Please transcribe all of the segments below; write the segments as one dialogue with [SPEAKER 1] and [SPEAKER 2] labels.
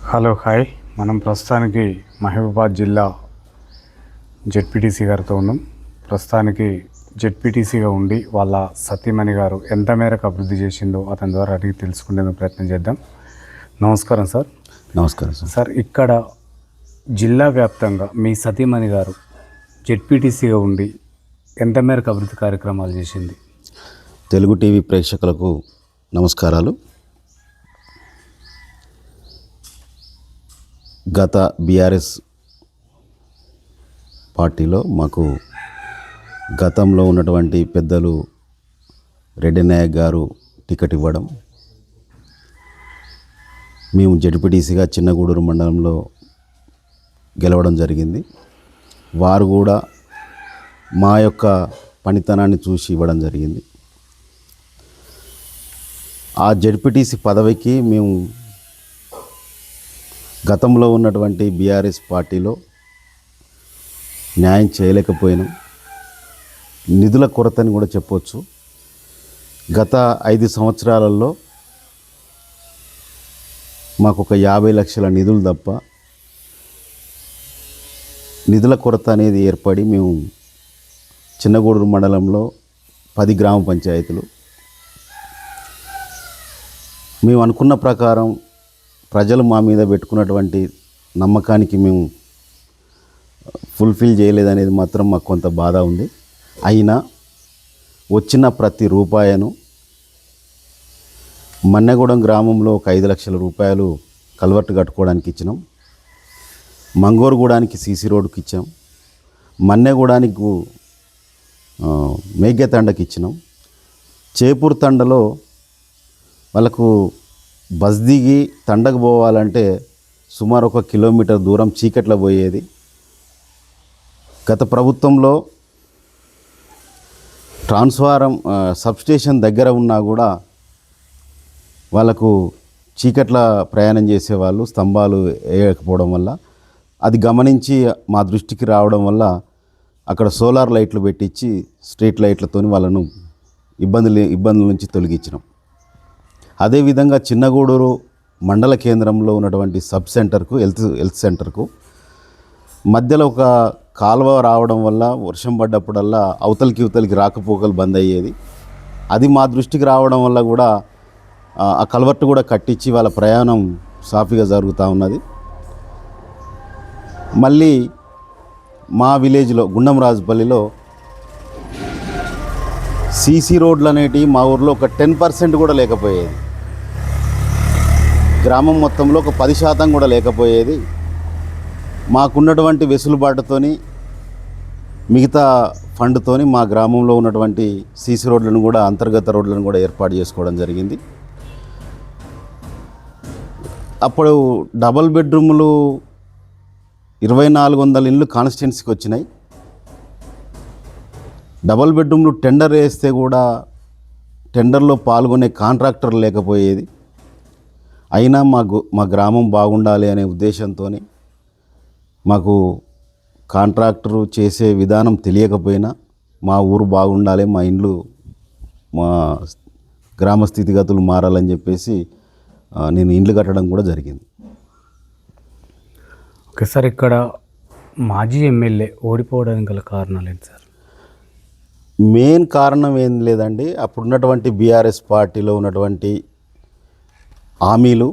[SPEAKER 1] Hello hi. మనం ప్రస్తుతానికి మహబూబాబాద్ జిల్లా జెడ్పీటీసీ గారితో ఉన్నాం. ప్రస్తుతానికి జెడ్పీటీసీగా ఉండి వాళ్ళ సతీమణి గారు ఎంత మేరకు అభివృద్ధి చేసిందో అతని ద్వారా అడిగి తెలుసుకునేందుకు ప్రయత్నం చేద్దాం. నమస్కారం సార్.
[SPEAKER 2] నమస్కారం సార్.
[SPEAKER 1] సార్, ఇక్కడ జిల్లా వ్యాప్తంగా మీ సతీమణి గారు జెడ్పీటీసీగా ఉండి ఎంత మేరకు అభివృద్ధి కార్యక్రమాలు చేసింది?
[SPEAKER 2] తెలుగు టీవీ ప్రేక్షకులకు నమస్కారాలు. గత బీఆర్ఎస్ పార్టీలో మాకు గతంలో ఉన్నటువంటి పెద్దలు రెడ్డి నాయక్ గారు టికెట్ ఇవ్వడం, మేము జెడ్పీటీసీగా చిన్నగూడూరు మండలంలో గెలవడం జరిగింది. వారు కూడా మా యొక్క పనితనాన్ని చూసి ఇవ్వడం జరిగింది. ఆ జెడ్పీటీసీ పదవికి మేము గతంలో ఉన్నటువంటి బీఆర్ఎస్ పార్టీలో న్యాయం చేయలేకపోయినాం. నిధుల కొరతని కూడా చెప్పవచ్చు. గత 5 సంవత్సరాలలో మాకు ఒక 50 లక్షల నిధులు తప్ప నిధుల కొరత అనేది ఏర్పడి మేము చిన్నగూడూరు మండలంలో 10 గ్రామ పంచాయతీలు మేము అనుకున్న ప్రకారం ప్రజలు మా మీద పెట్టుకున్నటువంటి నమ్మకానికి మేము ఫుల్ఫిల్ చేయలేదనేది మాత్రం మాకు కొంత బాధ ఉంది. అయినా వచ్చిన ప్రతి రూపాయను మన్నెగూడెం గ్రామంలో ఒక 5 లక్షల రూపాయలు కల్వర్ట్ కట్టుకోవడానికి ఇచ్చినాం. మంగోరుగూడానికి సీసీ రోడ్డుకి ఇచ్చాం. మన్నెగూడానికి మేఘ్య తండకి ఇచ్చినాం. చేపూర్ తండలో వాళ్ళకు బస్ దిగి తండకు పోవాలంటే సుమారు 1 కిలోమీటర్ దూరం చీకట్లో పోయేది. గత ప్రభుత్వంలో ట్రాన్స్ఫారం సబ్స్టేషన్ దగ్గర ఉన్నా కూడా వాళ్ళకు చీకట్ల ప్రయాణం చేసేవాళ్ళు, స్తంభాలు వేయకపోవడం వల్ల అది గమనించి మా దృష్టికి రావడం వల్ల అక్కడ సోలార్ లైట్లు పెట్టించి స్ట్రీట్ లైట్లతో వాళ్ళను ఇబ్బందుల నుంచి తొలగించినాం. అదేవిధంగా చిన్నగూడూరు మండల కేంద్రంలో ఉన్నటువంటి సబ్ సెంటర్కు హెల్త్ సెంటర్కు మధ్యలో ఒక కాలువ రావడం వల్ల వర్షం పడ్డప్పుడల్లా అవతలికి రాకపోకలు బంద్ అయ్యేది. అది మా దృష్టికి రావడం వల్ల కూడా ఆ కల్వర్ట్ కూడా కట్టించి వాళ్ళ ప్రయాణం సాఫీగా జరుగుతూ ఉన్నది. మళ్ళీ మా విలేజ్లో గుండంరాజుపల్లిలో సీసీ రోడ్లు అనేటివి మా ఊర్లో ఒక 10% కూడా లేకపోయేది. గ్రామం మొత్తంలో ఒక 10% కూడా లేకపోయేది. మాకున్నటువంటి వెసులుబాటుతోని మిగతా ఫండ్తోని మా గ్రామంలో ఉన్నటువంటి సీసీ రోడ్లను కూడా అంతర్గత రోడ్లను కూడా ఏర్పాటు చేసుకోవడం జరిగింది. అప్పుడు డబల్ బెడ్రూములు 2400 ఇళ్ళు కాన్స్టిట్యున్సీకి వచ్చినాయి. డబల్ బెడ్రూమ్లు టెండర్ వేస్తే కూడా టెండర్లో పాల్గొనే కాంట్రాక్టర్ లేకపోయేది. అయినా మా గ్రామం బాగుండాలి అనే ఉద్దేశంతో మాకు కాంట్రాక్టరు చేసే విధానం తెలియకపోయినా మా ఊరు బాగుండాలి, మా ఇండ్లు మా గ్రామ స్థితిగతులు మారాలని చెప్పేసి నేను ఇండ్లు కట్టడం కూడా జరిగింది.
[SPEAKER 1] ఓకే సార్, ఇక్కడ మాజీ ఎమ్మెల్యే ఓడిపోవడానికి గల కారణాలు ఏంటి సార్?
[SPEAKER 2] మెయిన్ కారణం ఏం లేదండి, అప్పుడున్నటువంటి బీఆర్ఎస్ పార్టీలో ఉన్నటువంటి హామీలు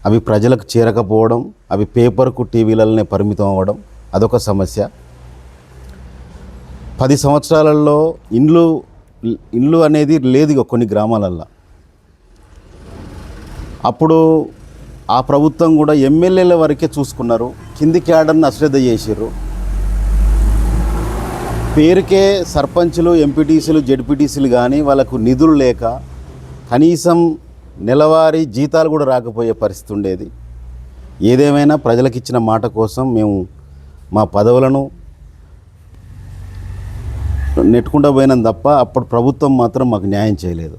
[SPEAKER 2] అవి ప్రజలకు చేరకపోవడం, అవి పేపర్కు టీవీలలోనే పరిమితం అవ్వడం అదొక సమస్య. 10 సంవత్సరాలలో ఇండ్లు అనేది లేదు కొన్ని గ్రామాలల్లో. అప్పుడు ఆ ప్రభుత్వం కూడా ఎమ్మెల్యేల వరకే చూసుకున్నారు, కింది క్యాడర్ని అశ్రద్ధ చేసిర్రు. పేరుకే సర్పంచులు, ఎంపీటీసీలు, జెడ్పీటీసీలు కానీ వాళ్ళకు నిధులు లేక కనీసం నెలవారీ జీతాలు కూడా రాకపోయే పరిస్థితి ఉండేది. ఏదేమైనా ప్రజలకు ఇచ్చిన మాట కోసం మేము మా పదవులను నెట్టుకుంటూ పోయినాం తప్ప అప్పుడు ప్రభుత్వం మాత్రం మాకు న్యాయం చేయలేదు.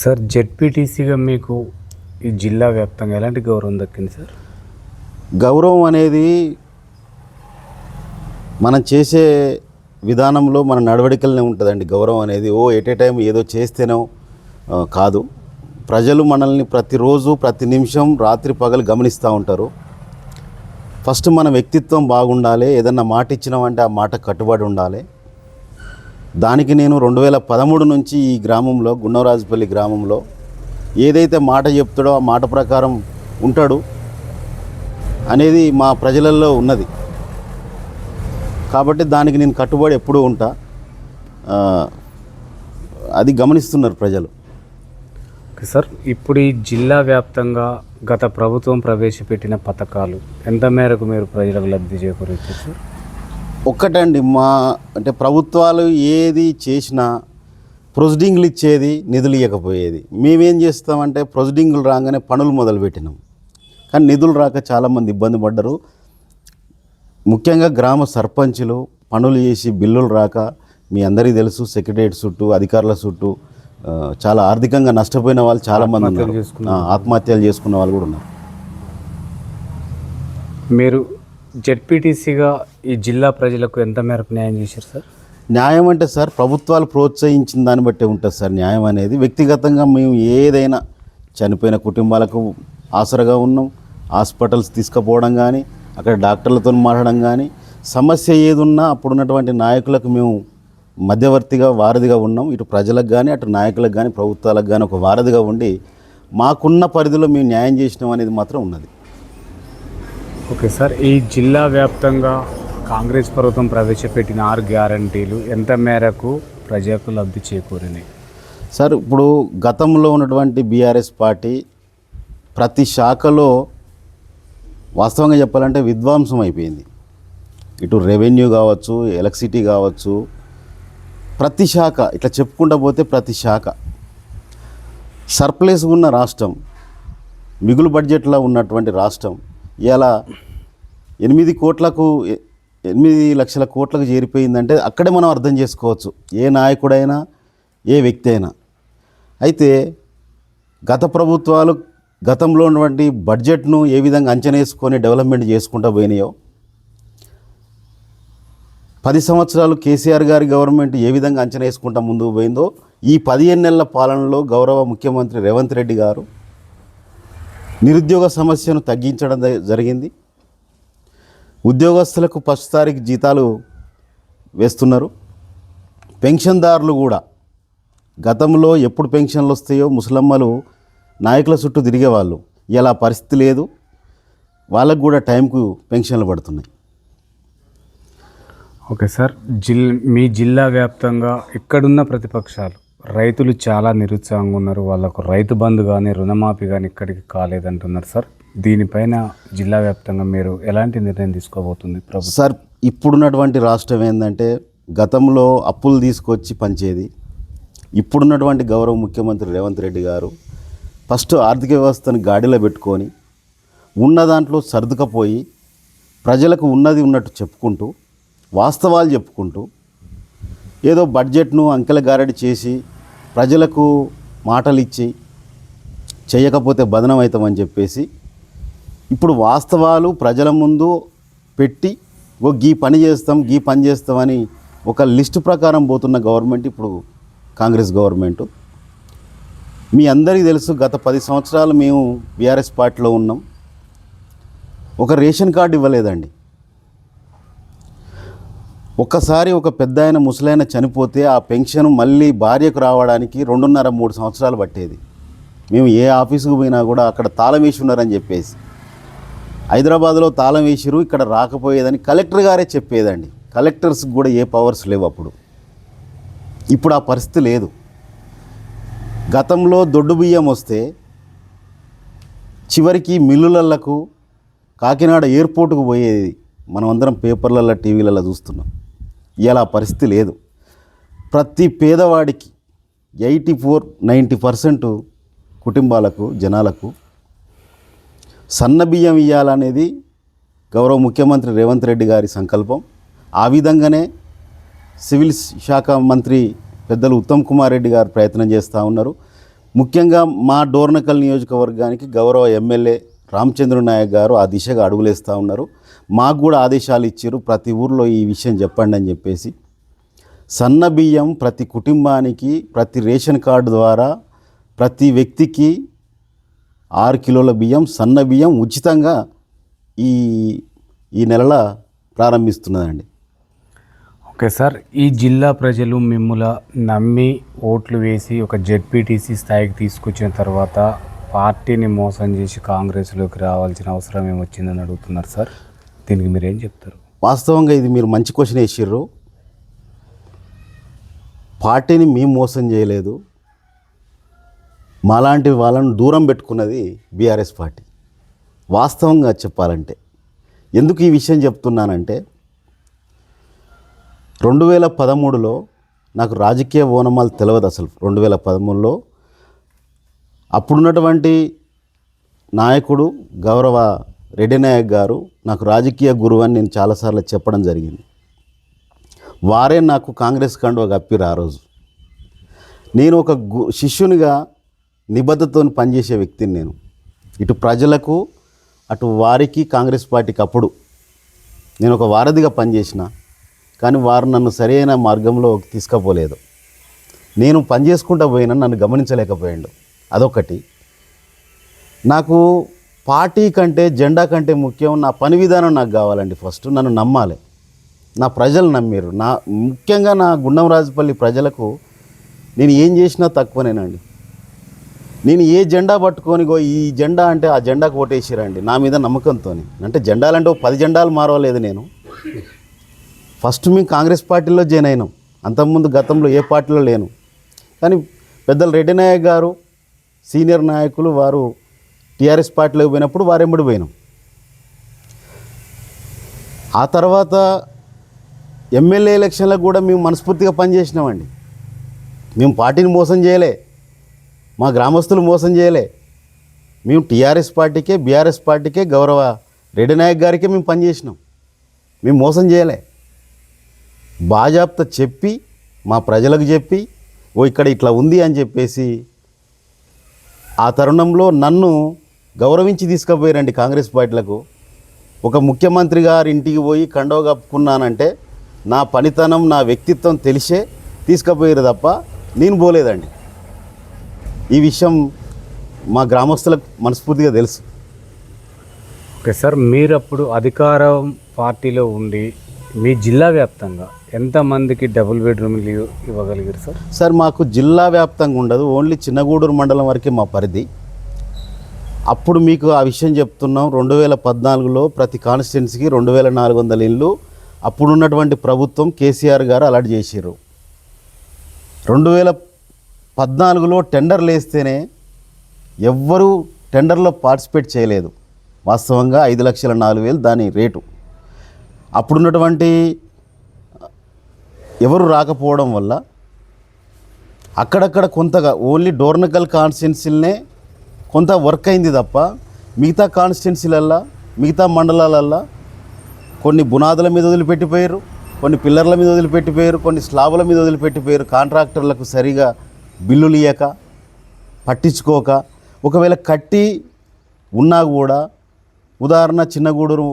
[SPEAKER 1] సార్, జెడ్పీటీసీగా మీకు ఈ జిల్లా వ్యాప్తంగా ఎలాంటి గౌరవం దక్కింది సార్?
[SPEAKER 2] గౌరవం అనేది మనం చేసే విధానంలో మన నడవడికలనే ఉంటుందండి. గౌరవం అనేది ఎట్ ఏ టైం ఏదో చేస్తేనో కాదు. ప్రజలు మనల్ని ప్రతిరోజు ప్రతి నిమిషం రాత్రి పగలు గమనిస్తూ ఉంటారు. ఫస్ట్ మన వ్యక్తిత్వం బాగుండాలి, ఏదన్నా మాట ఇచ్చినామంటే ఆ మాట కట్టుబడి ఉండాలి. దానికి నేను 2013 నుంచి ఈ గ్రామంలో గున్నవరాజుపల్లి గ్రామంలో ఏదైతే మాట చెప్తాడో ఆ మాట ప్రకారం ఉంటాడు అనేది మా ప్రజలలో ఉన్నది. కాబట్టి దానికి నేను కట్టుబడి ఎప్పుడూ ఉంటా. అది గమనిస్తున్నారు ప్రజలు.
[SPEAKER 1] ఓకే సార్, ఇప్పుడు ఈ జిల్లా వ్యాప్తంగా గత ప్రభుత్వం ప్రవేశపెట్టిన పథకాలు ఎంత మేరకు మీరు ప్రజలకు లబ్ధి చేకూర్చారు సార్?
[SPEAKER 2] ఒక్కటండి, అంటే ప్రభుత్వాలు ఏది చేసినా ప్రొసీడింగ్లు ఇచ్చేది, నిధులు ఇవ్వకపోయేది. మేమేం చేస్తామంటే ప్రొసీడింగ్లు రాగానే పనులు మొదలుపెట్టినాం, కానీ నిధులు రాక చాలామంది ఇబ్బంది పడ్డరు. ముఖ్యంగా గ్రామ సర్పంచులు పనులు చేసి బిల్లులు రాక మీ అందరికీ తెలుసు, సెక్రటరియట్ చుట్టూ అధికారుల చుట్టూ చాలా ఆర్థికంగా నష్టపోయిన వాళ్ళు చాలామంది ఉన్నారు. ఆత్మహత్యలు చేసుకున్న వాళ్ళు కూడా ఉన్నారు.
[SPEAKER 1] మీరు జెడ్పీటీసీగా ఈ జిల్లా ప్రజలకు ఎంత మేరకు న్యాయం చేశారు సార్?
[SPEAKER 2] న్యాయం అంటే సార్, ప్రభుత్వాలు ప్రోత్సహించిన దాన్ని బట్టే ఉంటుంది సార్ న్యాయం అనేది. వ్యక్తిగతంగా మేము ఏదైనా చనిపోయిన కుటుంబాలకు ఆసరగా ఉన్నాం. హాస్పిటల్స్ తీసుకుపోవడం కానీ, అక్కడ డాక్టర్లతో మాట్లాడడం కానీ, సమస్య ఏదున్నా అప్పుడున్నటువంటి నాయకులకు మేము మధ్యవర్తిగా వారధిగా ఉన్నాం. ఇటు ప్రజలకు కానీ అటు నాయకులకు కానీ ప్రభుత్వాలకు కానీ ఒక వారధిగా ఉండి మాకున్న పరిధిలో మేము న్యాయం చేసినాం అనేది మాత్రం ఉన్నది.
[SPEAKER 1] ఓకే సార్, ఈ జిల్లా వ్యాప్తంగా కాంగ్రెస్ ప్రభుత్వం ప్రవేశపెట్టిన 6 గ్యారంటీలు ఎంత మేరకు ప్రజలకు లబ్ధి చేకూరినాయి
[SPEAKER 2] సార్? ఇప్పుడు గతంలో ఉన్నటువంటి బీఆర్ఎస్ పార్టీ ప్రతి శాఖలో వాస్తవంగా చెప్పాలంటే విధ్వంసం అయిపోయింది. ఇటు రెవెన్యూ కావచ్చు, ఎలక్ట్రిసిటీ కావచ్చు, ప్రతి శాఖ ఇట్లా చెప్పుకుంటూ పోతే ప్రతి శాఖ సర్ప్లస్ ఉన్న రాష్ట్రం, మిగులు బడ్జెట్లో ఉన్నటువంటి రాష్ట్రం ఇలా 8 లక్షల కోట్లకు చేరిపోయిందంటే అక్కడే మనం అర్థం చేసుకోవచ్చు ఏ నాయకుడైనా ఏ వ్యక్తి అయినా. అయితే గత ప్రభుత్వాలు గతంలో ఉన్నటువంటి బడ్జెట్ను ఏ విధంగా అంచనా వేసుకొని డెవలప్మెంట్ చేసుకుంటూ పోయినాయో, 10 సంవత్సరాలు కేసీఆర్ గారి గవర్నమెంట్ ఏ విధంగా అంచనా వేసుకుంటా ముందుకు పోయిందో, ఈ 15 నెలల పాలనలో గౌరవ ముఖ్యమంత్రి రేవంత్ రెడ్డి గారు నిరుద్యోగ సమస్యను తగ్గించడం జరిగింది. ఉద్యోగస్తులకు ఫస్ట్ తారీఖు జీతాలు వేస్తున్నారు. పెన్షన్దారులు కూడా గతంలో ఎప్పుడు పెన్షన్లు వస్తాయో ముసలమ్మలు నాయకుల చుట్టూ తిరిగేవాళ్ళు, ఇలా పరిస్థితి లేదు. వాళ్ళకు కూడా టైంకు పెన్షన్లు పడుతున్నాయి.
[SPEAKER 1] ఓకే సార్, మీ జిల్లా వ్యాప్తంగా ఇక్కడున్న ప్రతిపక్షాలు రైతులు చాలా నిరుత్సాహంగా ఉన్నారు. వాళ్ళకు రైతు బంధు కానీ రుణమాఫీ కానీ ఇక్కడికి కాలేదంటున్నారు సార్. దీనిపైన జిల్లా వ్యాప్తంగా మీరు ఎలాంటి నిర్ణయం తీసుకోబోతుంది ప్రభుత్వం?
[SPEAKER 2] సార్, ఇప్పుడున్నటువంటి రాష్ట్రం ఏంటంటే గతంలో అప్పులు తీసుకొచ్చి పంచేది. ఇప్పుడున్నటువంటి గౌరవ ముఖ్యమంత్రి రేవంత్ రెడ్డి గారు ఫస్ట్ ఆర్థిక వ్యవస్థను గాడిలో పెట్టుకొని ఉన్న దాంట్లో సర్దుకపోయి ప్రజలకు ఉన్నది ఉన్నట్టు చెప్పుకుంటూ, వాస్తవాలు చెప్పుకుంటూ, ఏదో బడ్జెట్ను అంకెల గారడి చేసి ప్రజలకు మాటలు ఇచ్చి చేయకపోతే బదనం అవుతామని చెప్పేసి ఇప్పుడు వాస్తవాలు ప్రజల ముందు పెట్టి గీ పని చేస్తామని ఒక లిస్టు ప్రకారం పోతున్న గవర్నమెంట్ ఇప్పుడు కాంగ్రెస్ గవర్నమెంట్. మీ అందరికీ తెలుసు, గత 10 సంవత్సరాలు మేము బీఆర్ఎస్ పార్టీలో ఉన్నాం. ఒక రేషన్ కార్డు ఇవ్వలేదండి. ఒక్కసారి ఒక పెద్ద ఆయన ముసలైన చనిపోతే ఆ పెన్షన్ మళ్ళీ భార్యకు రావడానికి 2.5-3 సంవత్సరాలు పట్టేది. మేము ఏ ఆఫీసుకు పోయినా కూడా అక్కడ తాళం వేసి ఉన్నారని చెప్పేసి, హైదరాబాద్లో తాళం వేసిరు ఇక్కడ రాకపోయేదని కలెక్టర్ గారే చెప్పేదండి. కలెక్టర్స్కి కూడా ఏ పవర్స్ లేవు అప్పుడు. ఇప్పుడు ఆ పరిస్థితి లేదు. గతంలో దొడ్డు బియ్యం వస్తే చివరికి మిల్లులకు కాకినాడ ఎయిర్పోర్టుకు పోయేది. మనం అందరం పేపర్లలో టీవీలలో చూస్తున్నాం. ఇలా పరిస్థితి లేదు. ప్రతి పేదవాడికి 84-90% కుటుంబాలకు జనాలకు సన్న బియ్యం ఇవ్వాలనేది గౌరవ ముఖ్యమంత్రి రేవంత్ రెడ్డి గారి సంకల్పం. ఆ విధంగానే సివిల్ శాఖ మంత్రి పెద్దలు ఉత్తమ్ కుమార్ రెడ్డి గారు ప్రయత్నం చేస్తూ ఉన్నారు. ముఖ్యంగా మా డోర్నకల్ నియోజకవర్గానికి గౌరవ ఎమ్మెల్యే రామచంద్ర నాయక్ గారు ఆ దిశగా అడుగులేస్తూ ఉన్నారు. మాకు కూడా ఆదేశాలు ఇచ్చారు, ప్రతి ఊర్లో ఈ విషయం చెప్పండి అని చెప్పేసి. సన్న బియ్యం ప్రతి కుటుంబానికి ప్రతి రేషన్ కార్డు ద్వారా ప్రతి వ్యక్తికి 6 కిలోల బియ్యం సన్న బియ్యం ఉచితంగా ఈ ఈ నెలల ప్రారంభిస్తున్నదండి.
[SPEAKER 1] ఓకే సార్, ఈ జిల్లా ప్రజలు మిమ్ముల నమ్మి ఓట్లు వేసి ఒక జెడ్పీటీసీ స్థాయికి తీసుకొచ్చిన తర్వాత పార్టీని మోసం చేసి కాంగ్రెస్లోకి రావాల్సిన అవసరం ఏమొచ్చిందని అడుగుతున్నారు సార్. దీనికి మీరేం చెప్తారు?
[SPEAKER 2] వాస్తవంగా ఇది మీరు మంచి క్వశ్చన్ వేసిర్రు. పార్టీని మేము మోసం చేయలేదు, మాలాంటి వాళ్ళను దూరం పెట్టుకున్నది బీఆర్ఎస్ పార్టీ. వాస్తవంగా చెప్పాలంటే ఎందుకు ఈ విషయం చెప్తున్నానంటే 2013లో నాకు రాజకీయ ఓనమాలు తెలియదు అసలు. 2013లో అప్పుడున్నటువంటి నాయకుడు గౌరవ రెడ్డి నాయక్ గారు నాకు రాజకీయ గురువు అని నేను చాలాసార్లు చెప్పడం జరిగింది. వారే నాకు కాంగ్రెస్ కండువా కప్పిరు. ఆ రోజు నేను ఒక శిష్యునిగా నిబద్ధతతో పనిచేసే వ్యక్తిని. నేను ఇటు ప్రజలకు అటు వారికి కాంగ్రెస్ పార్టీకి అప్పుడు నేను ఒక వారధిగా పనిచేసిన, కానీ వారు నన్ను సరైన మార్గంలో తీసుకుపోలేదు. నేను పనిచేసుకుంటూ పోయినా నన్ను గమనించలేకపోయాడు. అదొకటి. నాకు పార్టీ కంటే జెండా కంటే ముఖ్యం నా పని విధానం నాకు కావాలండి. ఫస్ట్ నన్ను నమ్మాలి, నా ప్రజలు నమ్మారు. ముఖ్యంగా నా గుండంరాజుపల్లి ప్రజలకు నేను ఏం చేసినా తక్కువనేనండి. నేను ఏ జెండా పట్టుకొని ఈ జెండా అంటే ఆ జెండాకు ఓటేసిరండి నా మీద నమ్మకంతో. అంటే జెండాలంటే 10 జెండాలు మారవలేదు. నేను ఫస్ట్ మేము కాంగ్రెస్ పార్టీలో జాయిన్ అయినాం. అంతకుముందు గతంలో ఏ పార్టీలో లేను. కానీ పెద్దలు రెడ్డి నాయక్ గారు సీనియర్ నాయకులు వారు టీఆర్ఎస్ పార్టీలోకి పోయినప్పుడు వారెంబడి పోయినాం. ఆ తర్వాత ఎమ్మెల్యే ఎలక్షన్లకు కూడా మేము మనస్ఫూర్తిగా పనిచేసినామండి. మేము పార్టీని మోసం చేయలే, మా గ్రామస్తులు మోసం చేయలే. మేము టీఆర్ఎస్ పార్టీకే బీఆర్ఎస్ పార్టీకే గౌరవ రెడ్డి నాయక్ గారికే మేము పనిచేసినాం. మేము మోసం చేయలే. బాజాప్తా చెప్పి మా ప్రజలకు చెప్పి ఇక్కడ ఇట్లా ఉంది అని చెప్పేసి ఆ తరుణంలో నన్ను గౌరవించి తీసుకుపోయారండి కాంగ్రెస్ పార్టీలకు. ఒక ముఖ్యమంత్రి గారి ఇంటికి పోయి కండవ కప్పుకున్నానంటే నా పనితనం నా వ్యక్తిత్వం తెలిసే తీసుకుపోయారు తప్ప నేను పోలేదండి. ఈ విషయం మా గ్రామస్తులకు మనస్ఫూర్తిగా తెలుసు.
[SPEAKER 1] ఓకే సార్, మీరు అప్పుడు అధికారం పార్టీలో ఉండి మీ జిల్లా వ్యాప్తంగా ఎంతమందికి డబుల్ బెడ్రూమ్లు ఇవ్వగలిగారు సార్?
[SPEAKER 2] సార్ మాకు జిల్లా వ్యాప్తంగా ఉండదు, ఓన్లీ చిన్నగూడూరు మండలం వరకే మా పరిధి. అప్పుడు మీకు ఆ విషయం చెప్తున్నాం. 2014లో ప్రతి కాన్స్టిట్యున్సీకి 2400 ఇళ్ళు అప్పుడున్నటువంటి ప్రభుత్వం కేసీఆర్ గారు అలాట్ చేసారు. 2014లో టెండర్లు వేస్తేనే ఎవ్వరూ టెండర్లో పార్టిసిపేట్ చేయలేదు. వాస్తవంగా 5,04,000 దాని రేటు. అప్పుడున్నటువంటి ఎవరు రాకపోవడం వల్ల అక్కడక్కడ కొంతగా ఓన్లీ డోర్నకల్ కాన్స్టిట్యున్సీలనే కొంత వర్క్ అయింది తప్ప మిగతా కాన్స్టిట్యున్సీలల్లో మిగతా మండలాలల్లో కొన్ని బునాదుల మీద వదిలిపెట్టిపోయారు, కొన్ని పిల్లర్ల మీద వదిలిపెట్టిపోయారు, కొన్ని స్లాబుల మీద వదిలిపెట్టిపోయారు. కాంట్రాక్టర్లకు సరిగా బిల్లులు ఇవ్వక పట్టించుకోక, ఒకవేళ కట్టి ఉన్నా కూడా ఉదాహరణ చిన్నగూడూరు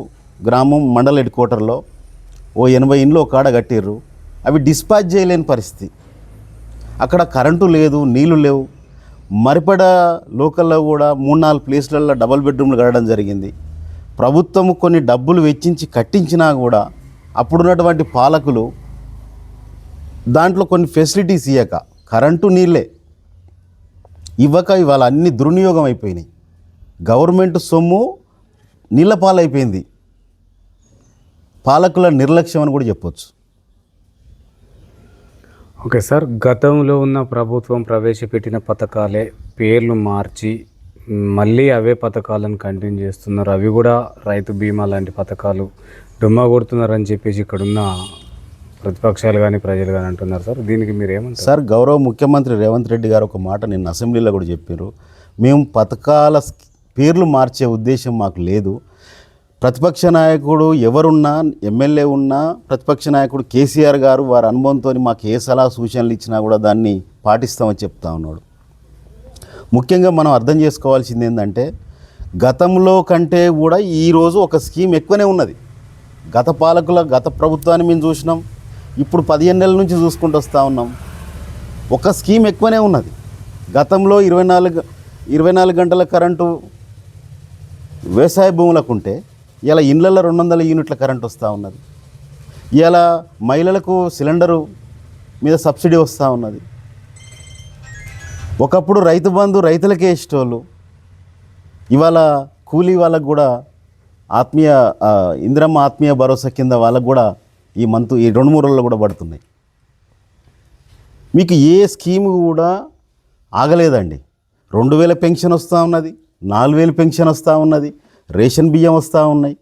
[SPEAKER 2] గ్రామం మండల హెడ్ క్వార్టర్లో 80 ఇండ్లు ఒక కాడ కట్టిర్రు. అవి డిస్పాచ్ చేయలేని పరిస్థితి. అక్కడ కరెంటు లేదు, నీళ్లు లేవు. మరిపడ లోకల్లో కూడా 3-4 ప్లేస్లలో డబుల్ బెడ్రూమ్లు కట్టడం జరిగింది. ప్రభుత్వం కొన్ని డబ్బులు వెచ్చించి కట్టించినా కూడా అప్పుడున్నటువంటి పాలకులు దాంట్లో కొన్ని ఫెసిలిటీస్ ఇవ్వక, కరెంటు నీళ్ళే ఇవ్వక ఇవాళ అన్ని దుర్వినియోగం అయిపోయినాయి. గవర్నమెంట్ సొమ్ము నీళ్ళ పాలైపోయింది. పాలకుల నిర్లక్ష్యం అని కూడా చెప్పొచ్చు.
[SPEAKER 1] ఓకే సార్, గతంలో ఉన్న ప్రభుత్వం ప్రవేశపెట్టిన పథకాలే పేర్లు మార్చి మళ్ళీ అవే పథకాలను కంటిన్యూ చేస్తున్నారు. అవి కూడా రైతు బీమా లాంటి పథకాలు డుమ్మా కొడుతున్నారని చెప్పేసి ఇక్కడున్న ప్రతిపక్షాలు కానీ ప్రజలు కానీ అంటున్నారు సార్. దీనికి మీరు ఏమంటారు
[SPEAKER 2] సార్? గౌరవ ముఖ్యమంత్రి రేవంత్ రెడ్డి గారు ఒక మాట నిన్న అసెంబ్లీలో కూడా చెప్పారు. మేము పథకాల పేర్లు మార్చే ఉద్దేశం మాకు లేదు. ప్రతిపక్ష నాయకుడు ఎవరున్నా, ఎమ్మెల్యే ఉన్నా, ప్రతిపక్ష నాయకుడు కేసీఆర్ గారు వారి అనుభవంతో మాకు ఏ సలహా సూచనలు ఇచ్చినా కూడా దాన్ని పాటిస్తామని చెప్తా ఉన్నాడు. ముఖ్యంగా మనం అర్థం చేసుకోవాల్సింది ఏంటంటే గతంలో కంటే కూడా ఈరోజు ఒక స్కీమ్ ఎక్కువనే ఉన్నది. గత ప్రభుత్వాన్ని మేము చూసినాం, ఇప్పుడు 15 నెలల నుంచి చూసుకుంటూ వస్తూ ఉన్నాం. ఒక స్కీమ్ ఎక్కువనే ఉన్నది. గతంలో 24 గంటల కరెంటు వ్యవసాయ భూములకు ఉంటే ఇలా ఇండ్లలో 200 యూనిట్ల కరెంట్ వస్తూ ఉన్నది. ఇలా మహిళలకు సిలిండరు మీద సబ్సిడీ వస్తూ ఉన్నది. ఒకప్పుడు రైతు బంధు రైతులకే ఇష్టోళ్ళు, ఇవాళ కూలీ వాళ్ళకు కూడా ఇందిరమ్మ ఆత్మీయ భరోసా కింద వాళ్ళకు కూడా ఈ 2-3 రోజుల్లో కూడా పడుతున్నాయి. మీకు ఏ స్కీము కూడా ఆగలేదండి. 2000 పెన్షన్ వస్తూ ఉన్నది, 4000 పెన్షన్ వస్తూ ఉన్నది, రేషన్ బియ్యం వస్తూ ఉన్నాయి,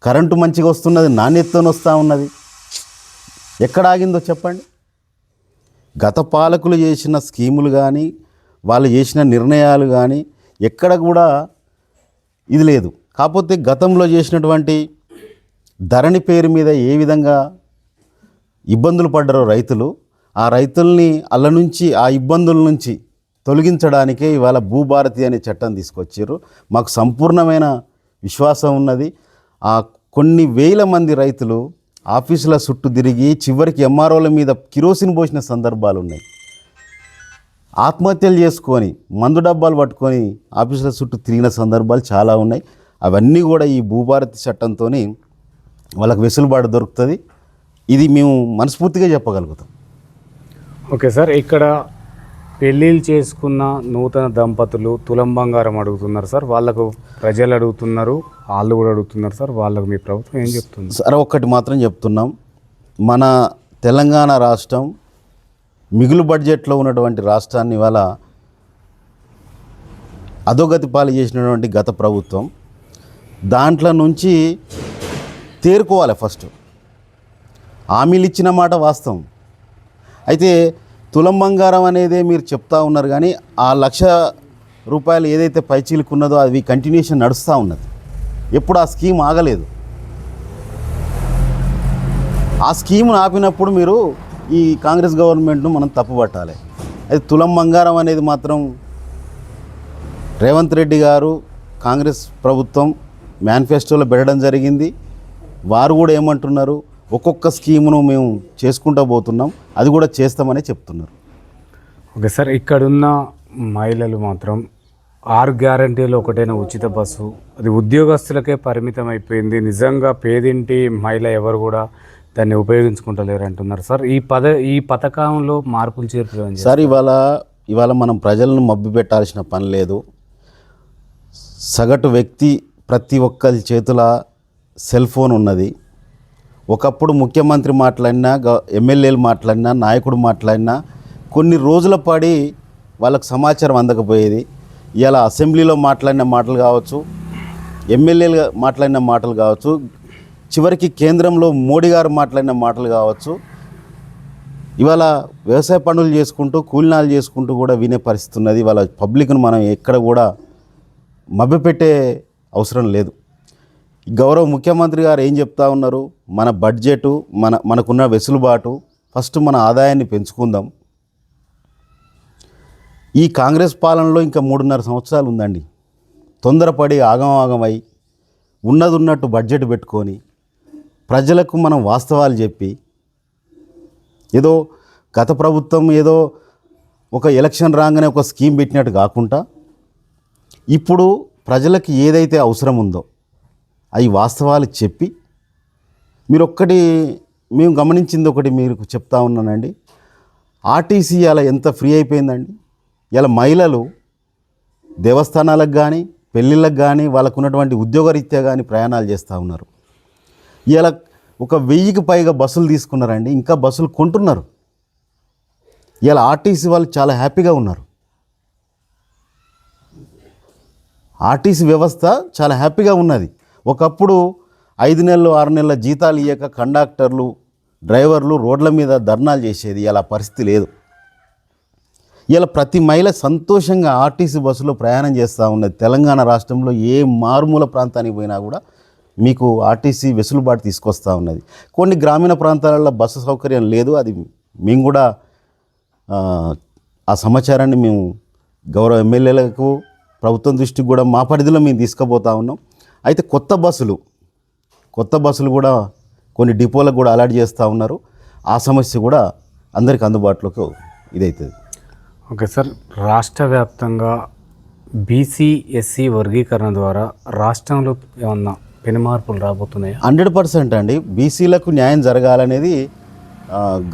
[SPEAKER 2] కరెంటు మంచిగా వస్తున్నది, నాణ్యతతో వస్తూ ఉన్నది. ఎక్కడ ఆగిందో చెప్పండి. గత పాలకులు చేసిన స్కీములు కానీ వాళ్ళు చేసిన నిర్ణయాలు కానీ ఎక్కడ కూడా ఇది లేదు. కాకపోతే గతంలో చేసినటువంటి ధరణి పేరు మీద ఏ విధంగా ఇబ్బందులు పడ్డారో రైతులు, ఆ రైతుల్ని ఆ ఇబ్బందుల నుంచి తొలగించడానికే ఇవాళ భూభారతి అనే చట్టం తీసుకొచ్చారు. మాకు సంపూర్ణమైన విశ్వాసం ఉన్నది. ఆ కొన్ని వేల మంది రైతులు ఆఫీసుల చుట్టూ తిరిగి చివరికి ఎంఆర్ఓల మీద కిరోసిన్ పోసిన సందర్భాలు ఉన్నాయి. ఆత్మహత్యలు చేసుకొని మందు డబ్బాలు పట్టుకొని ఆఫీసుల చుట్టూ తిరిగిన సందర్భాలు చాలా ఉన్నాయి. అవన్నీ కూడా ఈ భూభారతి చట్టంతో వాళ్ళకు వెసులుబాటు దొరుకుతుంది. ఇది మేము మనస్ఫూర్తిగా చెప్పగలుగుతాం.
[SPEAKER 1] ఓకే సార్, ఇక్కడ పెళ్ళిళ్ళు చేసుకున్న నూతన దంపతులు తులం బంగారం అడుగుతున్నారు సార్. వాళ్ళకు ప్రజలు అడుగుతున్నారు, వాళ్ళు కూడా అడుగుతున్నారు సార్. వాళ్ళకు మీ ప్రభుత్వం ఏం చెప్తుంది
[SPEAKER 2] సార్? ఒక్కటి మాత్రం చెప్తున్నాం, మన తెలంగాణ రాష్ట్రం మిగులు బడ్జెట్లో ఉన్నటువంటి రాష్ట్రాన్ని ఇవాళ అధోగతి పాలు చేసినటువంటి గత ప్రభుత్వం దాంట్లో నుంచి తేరుకోవాలి. ఫస్ట్ హామీలు ఇచ్చిన మాట వాస్తవం అయితే తులం బంగారం అనేదే మీరు చెప్తా ఉన్నారు, కానీ ఆ ₹1,00,000 ఏదైతే పైచీలుకున్నదో అది కంటిన్యూషన్ నడుస్తూ ఉన్నది. ఎప్పుడు ఆ స్కీమ్ ఆగలేదు. ఆ స్కీమ్ను ఆపినప్పుడు మీరు ఈ కాంగ్రెస్ గవర్నమెంట్ను మనం తప్పుపట్టాలి. అయితే తులం బంగారం అనేది మాత్రం రేవంత్ రెడ్డి గారు కాంగ్రెస్ ప్రభుత్వం మేనిఫెస్టోలో పెట్టడం జరిగింది. వారు కూడా ఏమంటున్నారు, ఒక్కొక్క స్కీమును మేము చేసుకుంటూ పోతున్నాం, అది కూడా చేస్తామని చెప్తున్నారు.
[SPEAKER 1] ఓకే సార్, ఇక్కడున్న మహిళలు మాత్రం 6 గ్యారంటీలు ఒకటైన ఉచిత బస్సు అది ఉద్యోగస్తులకే పరిమితం అయిపోయింది. నిజంగా పేదింటి మహిళ ఎవరు కూడా దాన్ని ఉపయోగించుకుంటలేరు అంటున్నారు సార్. ఈ పథకంలో మార్పులు చేర్పులు
[SPEAKER 2] సార్ ఇవాళ మనం ప్రజలను మభ్య పెట్టాల్సిన పని లేదు. సగటు వ్యక్తి ప్రతి ఒక్కరి చేతుల సెల్ ఫోన్ ఉన్నది. ఒకప్పుడు ముఖ్యమంత్రి మాట్లాడినా, ఎమ్మెల్యేలు మాట్లాడినా, నాయకుడు మాట్లాడినా కొన్ని రోజుల పాడి వాళ్ళకు సమాచారం అందకపోయేది. ఇలా అసెంబ్లీలో మాట్లాడిన మాటలు కావచ్చు, ఎమ్మెల్యేలు మాట్లాడిన మాటలు కావచ్చు, చివరికి కేంద్రంలో మోడీ గారు మాట్లాడిన మాటలు కావచ్చు, ఇవాళ వ్యవసాయ పనులు చేసుకుంటూ కూలినాలు చేసుకుంటూ కూడా వినే పరిస్థితి ఉన్నది. ఇవాళ పబ్లిక్ను మనం ఎక్కడ కూడా మభ్యపెట్టే అవసరం లేదు. గౌరవ ముఖ్యమంత్రి గారు ఏం చెప్తా ఉన్నారు, మన బడ్జెటు మనకున్న వెసులుబాటు, ఫస్ట్ మన ఆదాయాన్ని పెంచుకుందాం. ఈ కాంగ్రెస్ పాలనలో ఇంకా 3.5 సంవత్సరాలు ఉందండి. తొందరపడి ఆగమై ఉన్నట్టు బడ్జెట్ పెట్టుకొని ప్రజలకు మనం వాస్తవాలు చెప్పి ఏదో గత ప్రభుత్వం ఏదో ఒక ఎలక్షన్ రాగానే ఒక స్కీమ్ పెట్టినట్టు కాకుండా ఇప్పుడు ప్రజలకు ఏదైతే అవసరం ఉందో అవి వాస్తవాలు చెప్పి మేము గమనించింది ఒకటి మీకు చెప్తా ఉన్నానండి. ఆర్టీసీ అలా ఎంత ఫ్రీ అయిపోయిందండి. ఇలా మహిళలు దేవస్థానాలకు కానీ పెళ్ళిళ్ళకు కానీ వాళ్ళకు ఉన్నటువంటి ఉద్యోగరీత్యా కానీ ప్రయాణాలు చేస్తూ ఉన్నారు. ఇలా 1000కి పైగా బస్సులు తీసుకున్నారండి, ఇంకా బస్సులు కొంటున్నారు. ఇలా ఆర్టీసీ వాళ్ళు చాలా హ్యాపీగా ఉన్నారు. ఆర్టీసీ వ్యవస్థ చాలా హ్యాపీగా ఉన్నది. ఒకప్పుడు 5 నెలలు 6 నెలల జీతాలు ఇవ్వక కండక్టర్లు డ్రైవర్లు రోడ్ల మీద ధర్నాలు చేసేది. ఇలా పరిస్థితి లేదు. ఇలా ప్రతి మహిళ సంతోషంగా ఆర్టీసీ బస్సులో ప్రయాణం చేస్తూ ఉన్నది. తెలంగాణ రాష్ట్రంలో ఏ మారుమూల ప్రాంతానికి పోయినా కూడా మీకు ఆర్టీసీ వెసులుబాటు తీసుకొస్తూ ఉన్నది. కొన్ని గ్రామీణ ప్రాంతాలలో బస్సు సౌకర్యం లేదు. అది మేము కూడా ఆ సమాచారాన్ని మేము గౌరవ ఎమ్మెల్యేలకు ప్రభుత్వం దృష్టికి కూడా మా పరిధిలో మేము తీసుకుపోతూ ఉన్నాం. అయితే కొత్త బస్సులు కూడా కొన్ని డిపోలకు కూడా అలాట్ చేస్తూ ఉన్నారు. ఆ సమస్య కూడా అందరికీ అందుబాటులోకి ఇదవుతుంది.
[SPEAKER 1] ఓకే సార్, రాష్ట్ర వ్యాప్తంగా బీసీ ఎస్సీ వర్గీకరణ ద్వారా రాష్ట్రంలో ఏమన్నా పెను మార్పులు రాబోతున్నాయా?
[SPEAKER 2] 100% అండి. బీసీలకు న్యాయం జరగాలనేది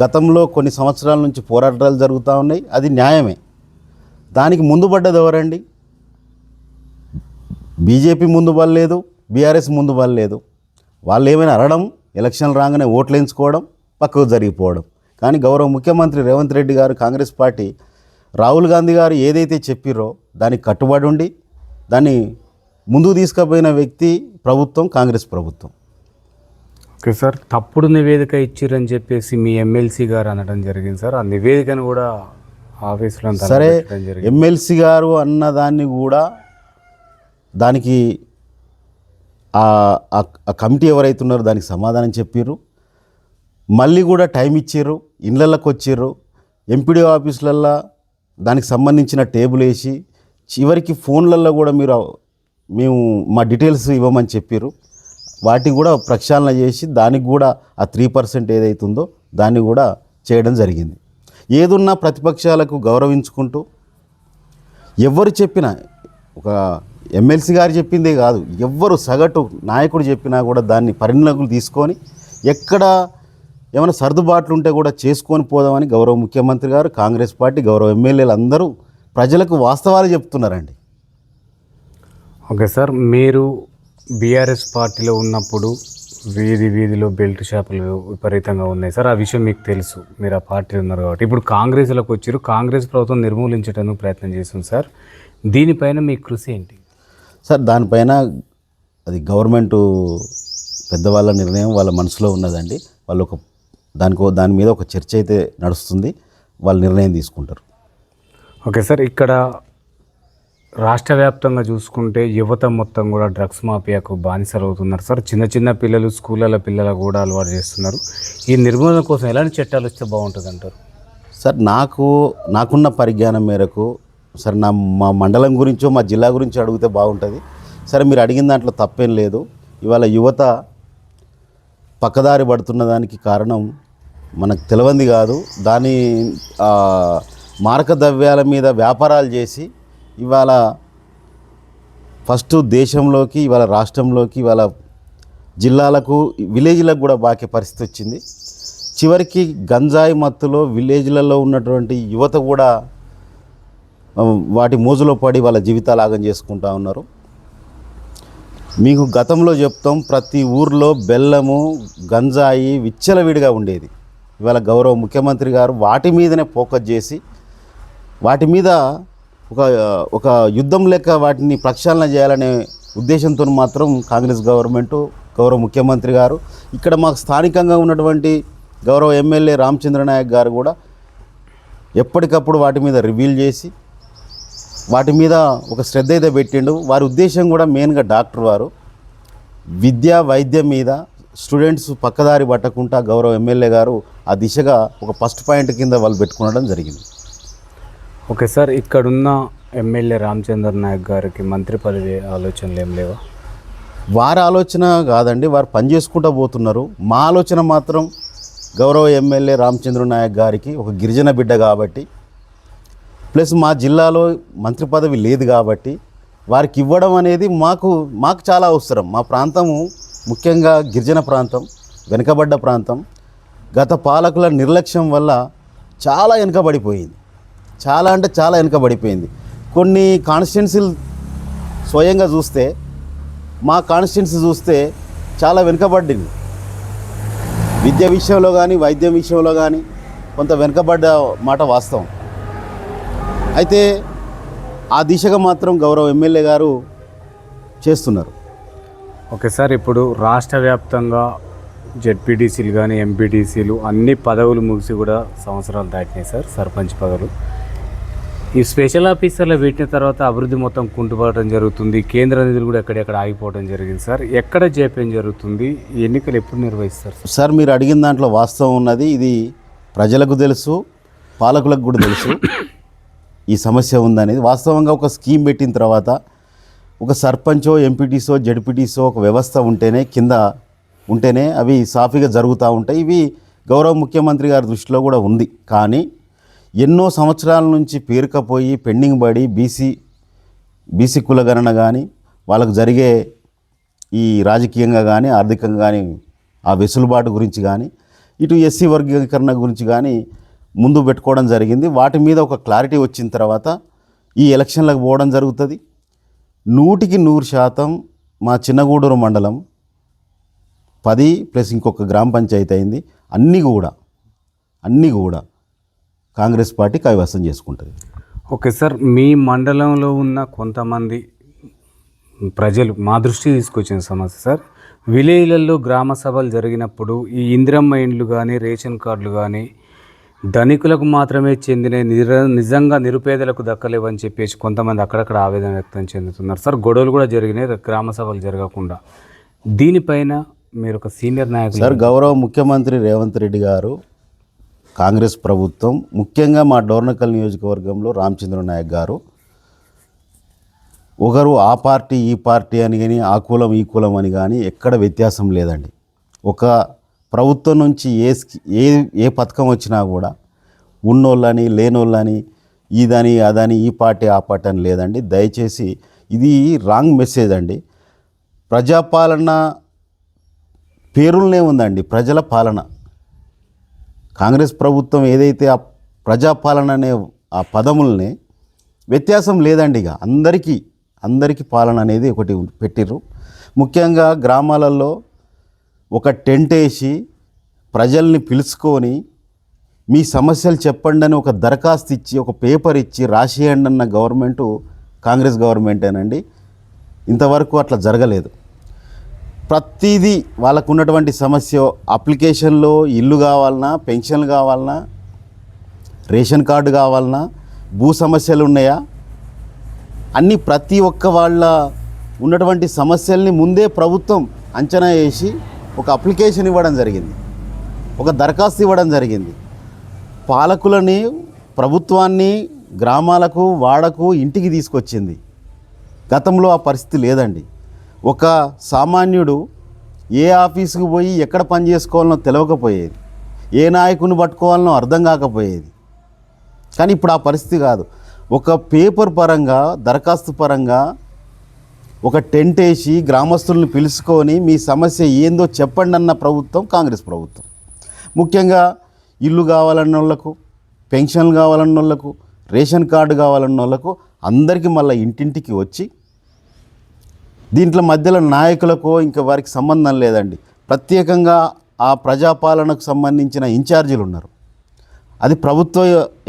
[SPEAKER 2] గతంలో కొన్ని సంవత్సరాల నుంచి పోరాటాలు జరుగుతూ ఉన్నాయి. అది న్యాయమే. దానికి ముందు పడ్డది ఎవరండి? బీజేపీ ముందు పడలేదు, బీఆర్ఎస్ ముందు పడలేదు. వాళ్ళు ఏమైనా అరడం, ఎలక్షన్లు రాగానే ఓట్లు వేయించుకోవడం, పక్కకు జరిగిపోవడం. కానీ గౌరవ ముఖ్యమంత్రి రేవంత్ రెడ్డి గారు, కాంగ్రెస్ పార్టీ, రాహుల్ గాంధీ గారు ఏదైతే చెప్పిరో దానికి కట్టుబడి ఉండి దాన్ని ముందుకు తీసుకుపోయిన వ్యక్తి ప్రభుత్వం, కాంగ్రెస్ ప్రభుత్వం.
[SPEAKER 1] ఓకే సార్, తప్పుడు నివేదిక ఇచ్చిరని చెప్పేసి మీ ఎమ్మెల్సీ గారు అనడం జరిగింది సార్. ఆ నివేదికను కూడా ఆఫీసులో
[SPEAKER 2] సరే, ఎమ్మెల్సీ గారు అన్నదాన్ని కూడా దానికి ఆ కమిటీ ఎవరైతే ఉన్నారో దానికి సమాధానం చెప్పారు. మళ్ళీ కూడా టైం ఇచ్చారు, ఇళ్ళకి వచ్చారు, ఎంపీడీ ఆఫీసులల్లో దానికి సంబంధించిన టేబుల్ వేసి చివరికి ఫోన్లలో కూడా మేము మా డీటెయిల్స్ ఇవ్వమని చెప్పారు. వాటిని కూడా ప్రక్షాళన చేసి దానికి కూడా ఆ 3% ఏదైతుందో దాన్ని కూడా చేయడం జరిగింది. ఏదున్నా ప్రతిపక్షాలకు గౌరవించుకుంటూ ఎవరు చెప్పినా, ఒక ఎమ్మెల్సీ గారు చెప్పిందే కాదు, ఎవ్వరు సగటు నాయకుడు చెప్పినా కూడా దాన్ని పరిణామాలు తీసుకొని ఎక్కడ ఏమైనా సర్దుబాట్లు ఉంటే కూడా చేసుకొని పోదామని గౌరవ ముఖ్యమంత్రి గారు, కాంగ్రెస్ పార్టీ, గౌరవ ఎమ్మెల్యేలు అందరూ ప్రజలకు వాస్తవాలు చెప్తున్నారండి.
[SPEAKER 1] ఓకే సార్, మీరు బీఆర్ఎస్ పార్టీలో ఉన్నప్పుడు వీధిలో బెల్ట్ షాపులు విపరీతంగా ఉన్నాయి సార్. ఆ విషయం మీకు తెలుసు, మీరు ఆ పార్టీలో ఉన్నారు కాబట్టి. ఇప్పుడు కాంగ్రెస్లోకి వచ్చారు, కాంగ్రెస్ ప్రభుత్వం నిర్మూలించడానికి ప్రయత్నం చేస్తుంది సార్. దీనిపైన మీ కృషి ఏంటి
[SPEAKER 2] సార్? దానిపైన అది గవర్నమెంట్ పెద్దవాళ్ళ నిర్ణయం, వాళ్ళ మనసులో ఉన్నదండి. వాళ్ళు దాని మీద ఒక చర్చ అయితే నడుస్తుంది, వాళ్ళు నిర్ణయం తీసుకుంటారు.
[SPEAKER 1] ఓకే సార్, ఇక్కడ రాష్ట్ర వ్యాప్తంగా చూసుకుంటే యువత మొత్తం కూడా డ్రగ్స్ మాఫియాకు బానిసలు అవుతున్నారు సార్. చిన్న పిల్లలు, స్కూళ్ళ పిల్లలు కూడా అలవాటు చేస్తున్నారు. ఈ నిర్మూలన కోసం ఎలాంటి చట్టాలు వస్తే బాగుంటుంది అంటారు?
[SPEAKER 2] సార్, నాకున్న పరిజ్ఞానం మేరకు సార్, మా మండలం గురించో మా జిల్లా గురించో అడిగితే బాగుంటుంది. సరే, మీరు అడిగిన దాంట్లో తప్పేం లేదు. ఇవాళ యువత పక్కదారి పడుతున్న దానికి కారణం మనకు తెలియంది కాదు. దాని మారక ద్రవ్యాల మీద వ్యాపారాలు చేసి ఇవాళ ఫస్ట్ దేశంలోకి, ఇవాళ రాష్ట్రంలోకి, ఇవాళ జిల్లాలకు, విలేజ్లకు కూడా బాకే పరిస్థితి వచ్చింది. చివరికి గంజాయి మత్తులో విలేజ్లలో ఉన్నటువంటి యువత కూడా వాటి మోజులో పడి వాళ్ళ జీవితాలు ఆగం చేసుకుంటూ ఉన్నారు. మీకు గతంలో చెప్తాం, ప్రతి ఊర్లో బెల్లము, గంజాయి విచ్చలవిడిగా ఉండేది. ఇవాళ గౌరవ ముఖ్యమంత్రి గారు వాటి మీదనే ఫోకస్ చేసి వాటి మీద ఒక యుద్ధం లెక్క వాటిని ప్రక్షాళన చేయాలనే ఉద్దేశంతో మాత్రం కాంగ్రెస్ గవర్నమెంటు, గౌరవ ముఖ్యమంత్రి గారు, ఇక్కడ మాకు స్థానికంగా ఉన్నటువంటి గౌరవ ఎమ్మెల్యే రామచంద్ర నాయక్ గారు కూడా ఎప్పటికప్పుడు వాటి మీద రివ్యూలు చేసి వాటి మీద ఒక శ్రద్ధ అయితే పెట్టిండు. వారి ఉద్దేశం కూడా మెయిన్గా డాక్టర్ వారు విద్య, వైద్యం మీద స్టూడెంట్స్ పక్కదారి పట్టకుండా గౌరవ ఎమ్మెల్యే గారు ఆ దిశగా ఒక ఫస్ట్ పాయింట్ కింద వాళ్ళు పెట్టుకోవడం జరిగింది.
[SPEAKER 1] ఓకే సార్, ఇక్కడున్న ఎమ్మెల్యే రామచంద్ర నాయక్ గారికి మంత్రి పదవి ఆలోచనలు ఏం లేవా?
[SPEAKER 2] వారి ఆలోచన కాదండి, వారు పని చేసుకుంటూ పోతున్నారు. మా ఆలోచన మాత్రం గౌరవ ఎమ్మెల్యే రామచంద్ర నాయక్ గారికి ఒక గిరిజన బిడ్డ కాబట్టి, ప్లస్ మా జిల్లాలో మంత్రి పదవి లేదు కాబట్టి వారికి ఇవ్వడం అనేది మాకు చాలా అవసరం. మా ప్రాంతము ముఖ్యంగా గిరిజన ప్రాంతం, వెనుకబడ్డ ప్రాంతం. గత పాలకుల నిర్లక్ష్యం వల్ల చాలా వెనుకబడిపోయింది. చాలా అంటే చాలా వెనుకబడిపోయింది. కొన్ని కాన్స్టిట్యున్సీలు స్వయంగా చూస్తే, మా కాన్స్టిట్యున్సీ చూస్తే చాలా వెనుకబడింది. విద్య విషయంలో కానీ, వైద్యం విషయంలో కానీ కొంత వెనుకబడ్డ మాట వాస్తవం. అయితే ఆ దిశగా మాత్రం గౌరవ ఎమ్మెల్యే గారు చేస్తున్నారు.
[SPEAKER 1] ఓకే సార్, ఇప్పుడు రాష్ట్ర వ్యాప్తంగా జెడ్పీటీసీలు కానీ, ఎంపీటీసీలు అన్ని పదవులు ముగిసి కూడా సంవత్సరాలు దాటినాయి సార్. సర్పంచ్ పదవులు ఈ స్పెషల్ ఆఫీసర్లు పెట్టిన తర్వాత అభివృద్ధి మొత్తం కుంటుపడటం జరుగుతుంది. కేంద్ర నిధులు కూడా ఎక్కడెక్కడ ఆగిపోవడం జరిగింది సార్. ఎక్కడ జాప్యం జరుగుతుంది? ఈ ఎన్నికలు ఎప్పుడు నిర్వహిస్తారు
[SPEAKER 2] సార్? మీరు అడిగిన దాంట్లో వాస్తవం ఉన్నది. ఇది ప్రజలకు తెలుసు, పాలకులకు కూడా తెలుసు ఈ సమస్య ఉందనేది. వాస్తవంగా ఒక స్కీమ్ పెట్టిన తర్వాత ఒక సర్పంచో, ఎంపీటీసో, జడ్పీటీసో ఒక వ్యవస్థ ఉంటేనే, కింద ఉంటేనే అవి సాఫీగా జరుగుతూ ఉంటాయి. ఇవి గౌరవ ముఖ్యమంత్రి గారి దృష్టిలో కూడా ఉంది. కానీ ఎన్నో సంవత్సరాల నుంచి పేరుకపోయి పెండింగ్ పడి బీసీ కులగణన కానీ వాళ్ళకు జరిగే ఈ రాజకీయంగా కానీ ఆర్థికంగా కానీ ఆ వెసులుబాటు గురించి కానీ ఇటు ఎస్సీ వర్గీకరణ గురించి కానీ ముందు పెట్టుకోవడం జరిగింది. వాటి మీద ఒక క్లారిటీ వచ్చిన తర్వాత ఈ ఎలక్షన్లకు పోవడం జరుగుతుంది. 100% మా చిన్నగూడూరు మండలం 10 ప్లస్ ఇంకొక గ్రామ పంచాయతీ అయింది. అన్నీ కూడా కాంగ్రెస్ పార్టీ కైవసం చేసుకుంటుంది.
[SPEAKER 1] ఓకే సార్, మీ మండలంలో ఉన్న కొంతమంది ప్రజలు మా దృష్టికి తీసుకొచ్చిన సమస్య సార్, విలేజ్లలో గ్రామ సభలు జరిగినప్పుడు ఈ ఇందిరమ్మ ఇండ్లు కానీ రేషన్ కార్డులు కానీ ధనికులకు మాత్రమే చెందిన నిజంగా నిరుపేదలకు దక్కలేవని చెప్పేసి కొంతమంది అక్కడక్కడ ఆవేదన వ్యక్తం చెందుతున్నారు సార్. గొడవలు కూడా జరిగినాయి గ్రామ సభలు జరగకుండా. దీనిపైన మీరు ఒక సీనియర్ నాయకులు
[SPEAKER 2] సార్, గౌరవ ముఖ్యమంత్రి రేవంత్ రెడ్డి గారు, కాంగ్రెస్ ప్రభుత్వం, ముఖ్యంగా మా డోర్నకల్ నియోజకవర్గంలో రామచంద్ర నాయక్ గారు ఒకరు ఆ పార్టీ ఈ పార్టీ అని కానీ ఆ కులం ఈ కులం అని కానీ ఎక్కడ వ్యత్యాసం లేదండి. ఒక ప్రభుత్వం నుంచి ఏ పథకం వచ్చినా కూడా ఉన్నోళ్ళని లేనోళ్ళని ఇదని అదని ఈ పార్టీ ఆ పార్టీ అని లేదండి. దయచేసి ఇది రాంగ్ మెసేజ్ అండి. ప్రజాపాలన పేరులనే ఉందండి, ప్రజల పాలన. కాంగ్రెస్ ప్రభుత్వం ఏదైతే ఆ ప్రజాపాలన అనే ఆ పదముల్ని వ్యత్యాసం లేదండి. ఇక అందరికీ పాలన అనేది ఒకటి పెట్టిర్రు. ముఖ్యంగా గ్రామాలలో ఒక టెంట్ వేసి ప్రజల్ని పిలుచుకొని మీ సమస్యలు చెప్పండి అని ఒక దరఖాస్తు ఇచ్చి ఒక పేపర్ ఇచ్చి రాసేయండి అన్న గవర్నమెంటు కాంగ్రెస్ గవర్నమెంటేనండి. ఇంతవరకు అట్లా జరగలేదు. ప్రతిదీ వాళ్ళకు ఉన్నటువంటి సమస్య, అప్లికేషన్లో ఇల్లు కావాలన్నా, పెన్షన్లు కావాలన్నా, రేషన్ కార్డు కావాలన్నా, భూ సమస్యలు ఉన్నాయా, అన్నీ ప్రతి ఒక్క వాళ్ళ ఉన్నటువంటి సమస్యల్ని ముందే ప్రభుత్వం అంచనా వేసి ఒక అప్లికేషన్ ఇవ్వడం జరిగింది, ఒక దరఖాస్తు ఇవ్వడం జరిగింది. పాలకులని, ప్రభుత్వాన్ని గ్రామాలకు, వాడకు, ఇంటికి తీసుకొచ్చింది. గతంలో ఆ పరిస్థితి లేదండి. ఒక సామాన్యుడు ఏ ఆఫీసుకు పోయి ఎక్కడ పని చేసుకోవాలనో తెలియకపోయేది, ఏ నాయకుని పట్టుకోవాలనో అర్థం కాకపోయేది. కానీ ఇప్పుడు ఆ పరిస్థితి కాదు. ఒక పేపర్ పరంగా, దరఖాస్తు పరంగా ఒక టెంట్ వేసి గ్రామస్తులను పిలుచుకొని మీ సమస్య ఏందో చెప్పండి అన్న ప్రభుత్వం కాంగ్రెస్ ప్రభుత్వం. ముఖ్యంగా ఇల్లు కావాలన్న వాళ్ళకు, పెన్షన్లు కావాలన్న వాళ్ళకు, రేషన్ కార్డు కావాలన్న వాళ్ళకు అందరికీ మళ్ళీ ఇంటింటికి వచ్చి, దీంట్లో మధ్యలో నాయకులకు ఇంకా వారికి సంబంధం లేదండి. ప్రత్యేకంగా ఆ ప్రజాపాలనకు సంబంధించిన ఇన్ఛార్జీలు ఉన్నారు, అది ప్రభుత్వ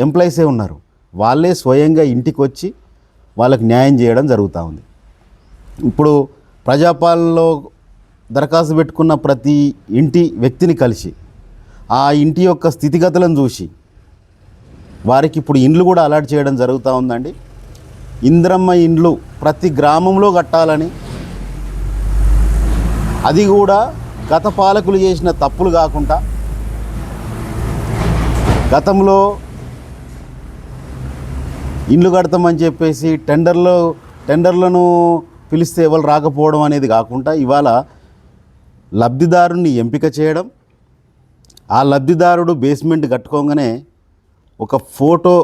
[SPEAKER 2] ఎంప్లాయీసే ఉన్నారు. వాళ్ళే స్వయంగా ఇంటికి వచ్చి వాళ్ళకి న్యాయం చేయడం జరుగుతూ ఉంది. ఇప్పుడు ప్రజాపాలనలో దరఖాస్తు పెట్టుకున్న ప్రతి ఇంటి వ్యక్తిని కలిసి ఆ ఇంటి యొక్క స్థితిగతులను చూసి వారికి ఇప్పుడు ఇండ్లు కూడా అలాట్ చేయడం జరుగుతూ ఉందండి. ఇందిరమ్మ ఇండ్లు ప్రతి గ్రామంలో కట్టాలని, అది కూడా గత పాలకులు చేసిన తప్పులు కాకుండా, గతంలో ఇండ్లు కడతామని చెప్పేసి టెండర్లను పిలిస్తే ఎవరు రాకపోవడం అనేది కాకుండా, ఇవాళ లబ్ధిదారుని ఎంపిక చేయడం, ఆ లబ్ధిదారుడు బేస్మెంట్ కట్టుకోగానే ఒక ఫోటో,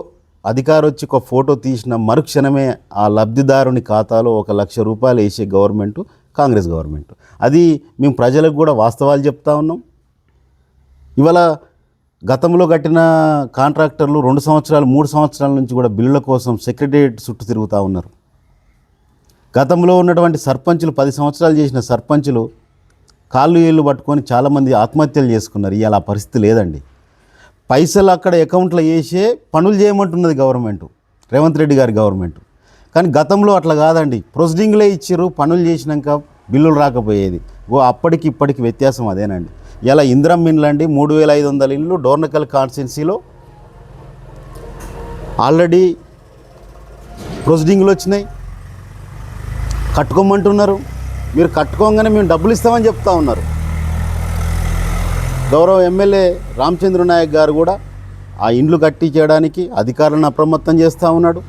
[SPEAKER 2] అధికారి వచ్చి ఒక ఫోటో తీసిన మరుక్షణమే ఆ లబ్ధిదారుని ఖాతాలో 1 లక్ష రూపాయలు వేసే గవర్నమెంటు కాంగ్రెస్ గవర్నమెంట్. అది మేము ప్రజలకు కూడా వాస్తవాలు చెప్తా ఉన్నాం. ఇవాళ గతంలో కట్టిన కాంట్రాక్టర్లు 2 సంవత్సరాలు 3 సంవత్సరాల నుంచి కూడా బిల్లుల కోసం సెక్రటేరియట్ చుట్టూ తిరుగుతూ ఉన్నారు. గతంలో ఉన్నటువంటి సర్పంచులు, 10 సంవత్సరాలు చేసిన సర్పంచులు కాళ్ళు ఏళ్ళు పట్టుకొని చాలామంది ఆత్మహత్యలు చేసుకున్నారు. ఇవాళ ఆ పరిస్థితి లేదండి. పైసలు అక్కడ అకౌంట్లో వేసే పనులు చేయమంటున్నది గవర్నమెంటు, రేవంత్ రెడ్డి గారి గవర్నమెంట్. కానీ గతంలో అట్లా కాదండి. ప్రొసీడింగ్లే ఇచ్చారు, పనులు చేసినాక బిల్లులు రాకపోయేది. అప్పటికి ఇప్పటికి వ్యత్యాసం అదేనండి. ఇలా ఇందిరమ్మ ఇండ్లు అండి, 3500 ఇండ్లు డోర్నకల్ కాన్స్టిట్యున్సీలో ఆల్రెడీ ప్రొసీడింగ్లు వచ్చినాయి, కట్టుకోమంటున్నారు. మీరు కట్టుకోగానే మేము డబ్బులు ఇస్తామని చెప్తా ఉన్నారు. గౌరవ ఎమ్మెల్యే రామచంద్ర నాయక్ గారు కూడా ఆ ఇండ్లు కట్టించడానికి అధికారులను అప్రమత్తం చేస్తూ ఉన్నాడు,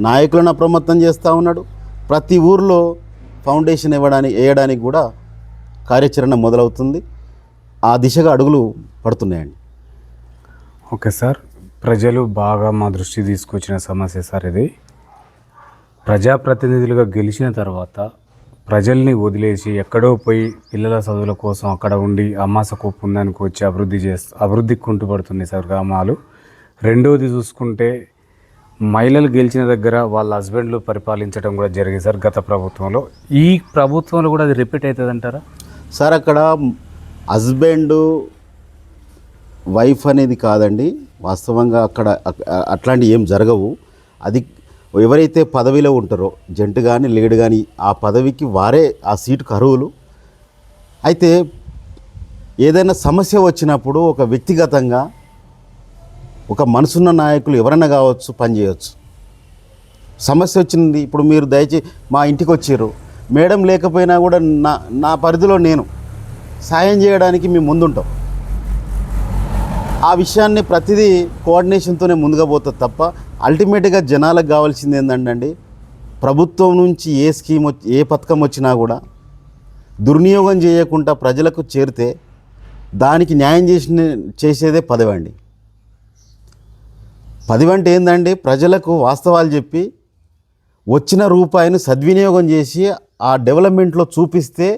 [SPEAKER 2] నాయకులను అప్రమత్తం చేస్తూ ఉన్నాడు. ప్రతి ఊరిలో ఫౌండేషన్ వేయడానికి కూడా కార్యాచరణ మొదలవుతుంది. ఆ దిశగా అడుగులు పడుతున్నాయండి.
[SPEAKER 1] ఓకే సార్, ప్రజలు బాగా మా దృష్టి తీసుకొచ్చిన సమస్య సార్ ఇది. ప్రజాప్రతినిధులుగా గెలిచిన తర్వాత ప్రజల్ని వదిలేసి ఎక్కడో పోయి పిల్లల చదువుల కోసం అక్కడ ఉండి అమ్మాసకు పుణ్యానికి వచ్చి అభివృద్ధికి కుంటుపడుతుంది సార్ గ్రామాలు. రెండోది చూసుకుంటే మహిళలు గెలిచిన దగ్గర వాళ్ళ హస్బెండ్లు పరిపాలించడం కూడా జరిగింది సార్ గత ప్రభుత్వంలో. ఈ ప్రభుత్వంలో కూడా అది రిపీట్ అవుతుంది అంటారా
[SPEAKER 2] సార్? అక్కడ హస్బెండ్ వైఫ్ అనేది కాదండి, వాస్తవంగా అక్కడ అట్లాంటివి ఏం జరగవు. అది ఎవరైతే పదవిలో ఉంటారో జంటు కానీ లేడు కానీ ఆ పదవికి వారే ఆ సీటుకు అర్హులు. అయితే ఏదైనా సమస్య వచ్చినప్పుడు ఒక వ్యక్తిగతంగా ఒక మనసున్న నాయకులు ఎవరైనా కావచ్చు, పనిచేయవచ్చు. సమస్య వచ్చింది, ఇప్పుడు మీరు దయచేసి మా ఇంటికి వచ్చారు, మేడం లేకపోయినా కూడా నా పరిధిలో నేను సాయం చేయడానికి మేము ముందుంటాం. ఆ విషయాన్ని ప్రతిదీ కోఆర్డినేషన్తోనే ముందుగా పోతుంది తప్ప అల్టిమేట్గా జనాలకు కావాల్సింది ఏంటంటే ప్రభుత్వం నుంచి ఏ స్కీమ్ ఏ పథకం వచ్చినా కూడా దుర్వినియోగం చేయకుండా ప్రజలకు చేరితే దానికి న్యాయం చేసేదే పదవి అండి. పదవి అంటే ఏంటంటే ప్రజలకు వాస్తవాలు చెప్పి వచ్చిన రూపాయిని సద్వినియోగం చేసి ఆ డెవలప్మెంట్లో చూపిస్తే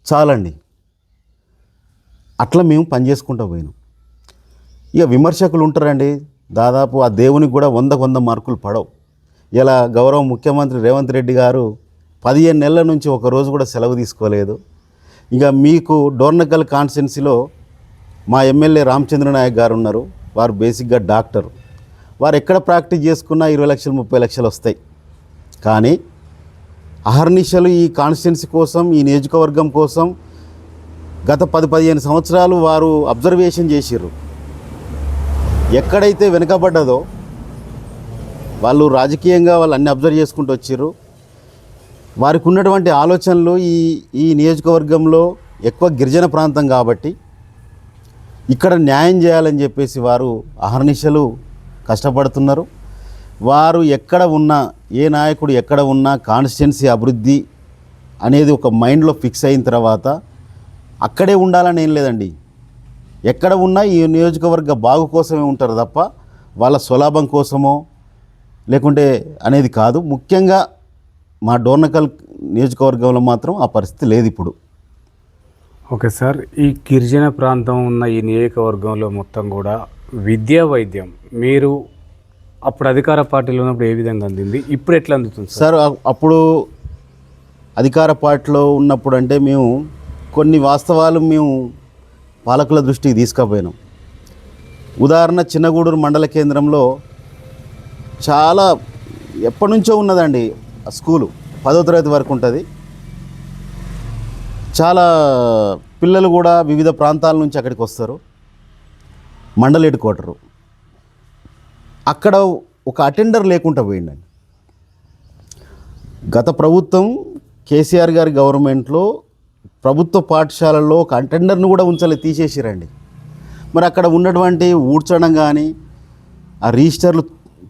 [SPEAKER 2] చాలండి. అట్లా మేము పనిచేసుకుంటూ పోయినాం. ఇక విమర్శకులు ఉంటారండి, దాదాపు ఆ దేవునికి కూడా 100 మార్కులు పడవు. ఇలా గౌరవ ముఖ్యమంత్రి రేవంత్ రెడ్డి గారు 15 నెలల నుంచి ఒకరోజు కూడా సెలవు తీసుకోలేదు. ఇక మీకు డోర్నకల్ కాన్స్టిట్యున్సీలో మా ఎమ్మెల్యే రామచంద్ర నాయక్ గారు ఉన్నారు. వారు బేసిక్గా డాక్టర్. వారు ఎక్కడ ప్రాక్టీస్ చేసుకున్నా 20 లక్షలు 30 లక్షలు వస్తాయి. కానీ అహర్నిశలు ఈ కాన్స్టిట్యున్సీ కోసం, ఈ నియోజకవర్గం కోసం గత 10-15 సంవత్సరాలు వారు అబ్జర్వేషన్ చేసిర్రు. ఎక్కడైతే వెనుకబడ్డదో వాళ్ళు రాజకీయంగా వాళ్ళు అన్ని అబ్జర్వ్ చేసుకుంటూ వచ్చారు. వారికి ఉన్నటువంటి ఆలోచనలు ఈ నియోజకవర్గంలో ఎక్కువ గిరిజన ప్రాంతం కాబట్టి ఇక్కడ న్యాయం చేయాలని చెప్పేసి వారు అహర్నిశలు కష్టపడుతున్నారు. వారు ఎక్కడ ఉన్నా, ఏ నాయకుడు ఎక్కడ ఉన్నా కాన్స్టిట్యున్సీ అభివృద్ధి అనేది ఒక మైండ్లో ఫిక్స్ అయిన తర్వాత అక్కడే ఉండాలని ఏం లేదండి. ఎక్కడ ఉన్నా ఈ నియోజకవర్గ బాగు కోసమే ఉంటారు తప్ప వాళ్ళ స్వలాభం కోసమో లేకుంటే అనేది కాదు. ముఖ్యంగా మా డోర్నకల్ నియోజకవర్గంలో మాత్రం ఆ పరిస్థితి లేదు ఇప్పుడు.
[SPEAKER 1] ఓకే సార్, ఈ గిరిజన ప్రాంతం ఉన్న ఈ నియోజకవర్గంలో మొత్తం కూడా విద్యా వైద్యం మీరు అప్పుడు అధికార పార్టీలో ఉన్నప్పుడు ఏ విధంగా అందింది, ఇప్పుడు ఎట్లా అందుతుంది
[SPEAKER 2] సార్? అప్పుడు అధికార పార్టీలో ఉన్నప్పుడు అంటే మేము కొన్ని వాస్తవాలు మేము పాలకుల దృష్టికి తీసుకుపోయినాం. ఉదాహరణ, చిన్నగూడూరు మండల కేంద్రంలో చాలా ఎప్పటి నుంచో ఉన్నదండి స్కూలు, 10వ తరగతి వరకు ఉంటుంది. చాలా పిల్లలు కూడా వివిధ ప్రాంతాల నుంచి అక్కడికి వస్తారు. మండల హెడ్ క్వార్టరు అక్కడ ఒక అటెండర్ లేకుండా పోయిందండి. గత ప్రభుత్వం కేసీఆర్ గారి గవర్నమెంట్లో ప్రభుత్వ పాఠశాలల్లో ఒక అటెండర్ను కూడా తీసేసిరండి. మరి అక్కడ ఉన్నటువంటి ఊడ్చడం కానీ, ఆ రిజిస్టర్లు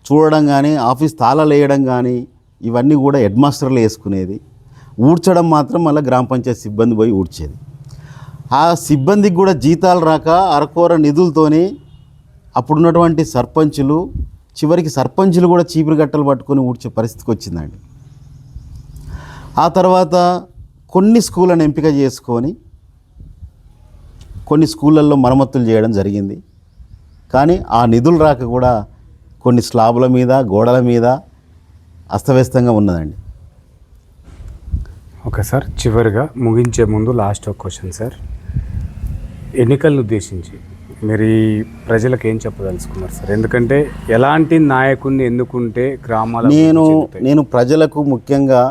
[SPEAKER 2] చూడడం కానీ, ఆఫీస్ తాళాలు వేయడం కానీ ఇవన్నీ కూడా హెడ్ మాస్టర్లు వేసుకునేది. ఊడ్చడం మాత్రం మళ్ళీ గ్రామ పంచాయతీ సిబ్బంది పోయి ఊడ్చేది. ఆ సిబ్బందికి కూడా జీతాలు రాక అరకొర నిధులతోని అప్పుడున్నటువంటి సర్పంచులు, చివరికి సర్పంచులు కూడా చీపురు గట్టలు పట్టుకొని ఊడ్చే పరిస్థితికి వచ్చిందండి. ఆ తర్వాత కొన్ని స్కూళ్ళను ఎంపిక చేసుకొని కొన్ని స్కూళ్ళల్లో మరమ్మతులు చేయడం జరిగింది. కానీ ఆ నిధులు రాక కూడా కొన్ని స్లాబుల మీద, గోడల మీద అస్తవ్యస్తంగా ఉన్నదండి.
[SPEAKER 1] ఓకే సార్, చివరిగా ముగించే ముందు లాస్ట్ ఒక క్వశ్చన్ సార్. ఎన్నికలను ఉద్దేశించి మీరు ఈ ప్రజలకు ఏం చెప్పదలుచుకున్నారు సార్? ఎందుకంటే ఎలాంటి నాయకుడిని ఎన్నుకుంటే గ్రామాల
[SPEAKER 2] నేను ప్రజలకు, ముఖ్యంగా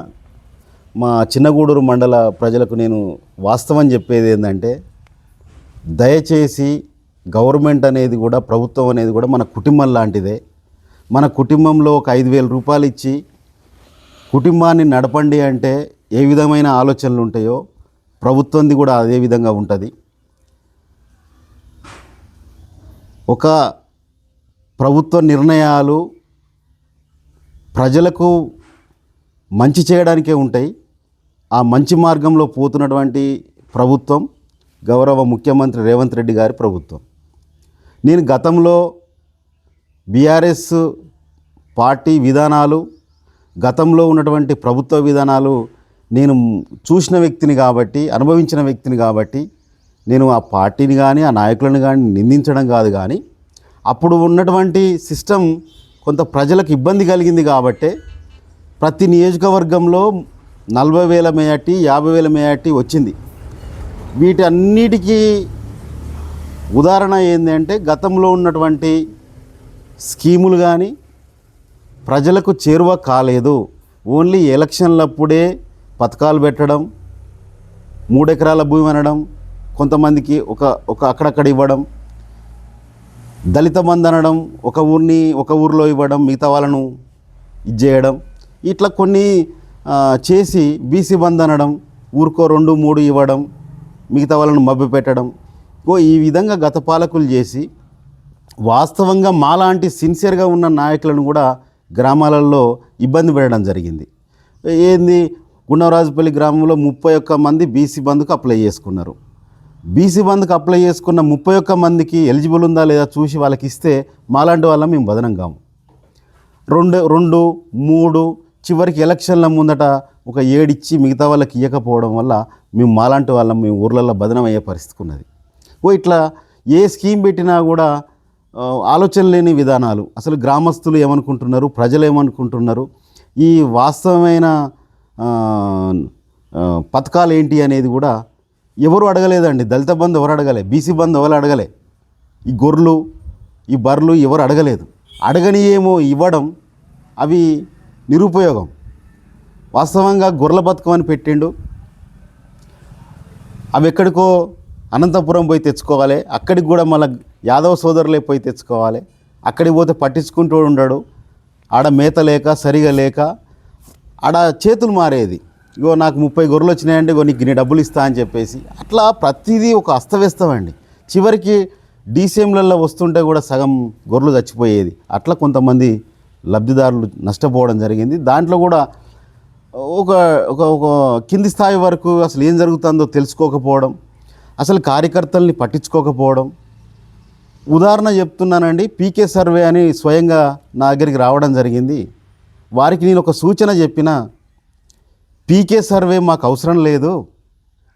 [SPEAKER 2] మా చిన్నగూడూరు మండల ప్రజలకు నేను వాస్తవం చెప్పేది ఏంటంటే, దయచేసి గవర్నమెంట్ అనేది కూడా, ప్రభుత్వం అనేది కూడా మన కుటుంబం లాంటిదే. మన కుటుంబంలో ఒక 5,000 రూపాయలు ఇచ్చి కుటుంబాన్ని నడపండి అంటే ఏ విధమైన ఆలోచనలు ఉంటాయో ప్రభుత్వంది కూడా అదే విధంగా ఉంటుంది. ఒక ప్రభుత్వ నిర్ణయాలు ప్రజలకు మంచి చేయడానికే ఉంటాయి. ఆ మంచి మార్గంలో పోతున్నటువంటి ప్రభుత్వం గౌరవ ముఖ్యమంత్రి రేవంత్ రెడ్డి గారి ప్రభుత్వం. నేను గతంలో బీఆర్ఎస్ పార్టీ విధానాలు, గతంలో ఉన్నటువంటి ప్రభుత్వ విధానాలు నేను చూసిన వ్యక్తిని కాబట్టి, అనుభవించిన వ్యక్తిని కాబట్టి నేను ఆ పార్టీని కానీ ఆ నాయకులను కానీ నిందించడం కాదు, కానీ అప్పుడు ఉన్నటువంటి సిస్టమ్ కొంత ప్రజలకు ఇబ్బంది కలిగింది కాబట్టే ప్రతి నియోజకవర్గంలో 40,000 మెజార్టీ, 50,000 మెజార్టీ వచ్చింది. వీటన్నిటికీ ఉదాహరణ ఏంటంటే గతంలో ఉన్నటువంటి స్కీములు కానీ ప్రజలకు చేరువ కాలేదు. ఓన్లీ ఎలక్షన్లప్పుడే పథకాలు పెట్టడం, 3 ఎకరాల భూమి అనడం, కొంతమందికి ఒక అక్కడక్కడ ఇవ్వడం, దళిత బంధు అనడం, ఒక ఊరిలో ఇవ్వడం, మిగతా వాళ్ళను ఇచ్చేయడం, ఇట్లా కొన్ని చేసి బీసీ బంధు అనడం, ఊరికో 2-3 ఇవ్వడం, మిగతా వాళ్ళను మభ్యపెట్టడం, ఈ విధంగా గత పాలకులు చేసి వాస్తవంగా మాలాంటి సిన్సియర్గా ఉన్న నాయకులను కూడా గ్రామాలలో ఇబ్బంది పెట్టడం జరిగింది. ఏంది, గుండవరాజుపల్లి గ్రామంలో 31 మంది బీసీ బంధుకు అప్లై చేసుకున్నారు. బీసీ బంధుకు అప్లై చేసుకున్న 31 మందికి ఎలిజిబుల్ ఉందా లేదా చూసి వాళ్ళకి ఇస్తే మాలాంటి వాళ్ళం మేము బదనం కాము. 2, 3 చివరికి ఎలక్షన్ల ముందట ఒక 7 ఇచ్చి మిగతా వాళ్ళకి ఇవ్వకపోవడం వల్ల మేము మాలాంటి వాళ్ళం మేము ఊర్లలో బదనం అయ్యే పరిస్థితి ఉన్నది. ఇట్లా ఏ స్కీమ్ పెట్టినా కూడా ఆలోచన లేని విధానాలు, అసలు గ్రామస్తులు ఏమనుకుంటున్నారు, ప్రజలు ఏమనుకుంటున్నారు, ఈ వాస్తవమైన పథకాలు ఏంటి అనేది కూడా ఎవరు అడగలేదండి. దళిత బంధు ఎవరు అడగలే, బీసీ బంధు ఎవరు అడగలే, ఈ గొర్రెలు ఈ బర్రెలు ఎవరు అడగలేదు. అడగని ఏమో ఇవ్వడం అవి నిరుపయోగం. వాస్తవంగా గొర్రెల పథకం అని పెట్టిండు, అవి ఎక్కడికో అనంతపురం పోయి తెచ్చుకోవాలి, అక్కడికి కూడా మళ్ళీ యాదవ సోదరులే పోయి తెచ్చుకోవాలి. అక్కడికి పోతే పట్టించుకుంటూ ఉండడు, ఆడ మేత లేక సరిగా లేక ఆడ చేతులు మారేది. ఇగో నాకు 30 గొర్రెలు వచ్చినాయంటే ఇగో నీకు డబ్బులు ఇస్తా అని చెప్పేసి అట్లా ప్రతిదీ ఒక అస్తవ్యస్తమండి. చివరికి డీసీఎంలలో వస్తుంటే కూడా సగం గొర్రెలు చచ్చిపోయేది. అట్లా కొంతమంది లబ్ధిదారులు నష్టపోవడం జరిగింది. దాంట్లో కూడా ఒక ఒక ఒక కింది స్థాయి వరకు అసలు ఏం జరుగుతుందో తెలుసుకోకపోవడం, అసలు కార్యకర్తల్ని పట్టించుకోకపోవడం. ఉదాహరణ చెప్తున్నానండి, పీకే సర్వే అని స్వయంగా నా దగ్గరికి రావడం జరిగింది. వారికి నేను ఒక సూచన చెప్పిన, పీకే సర్వే మాకు అవసరం లేదు,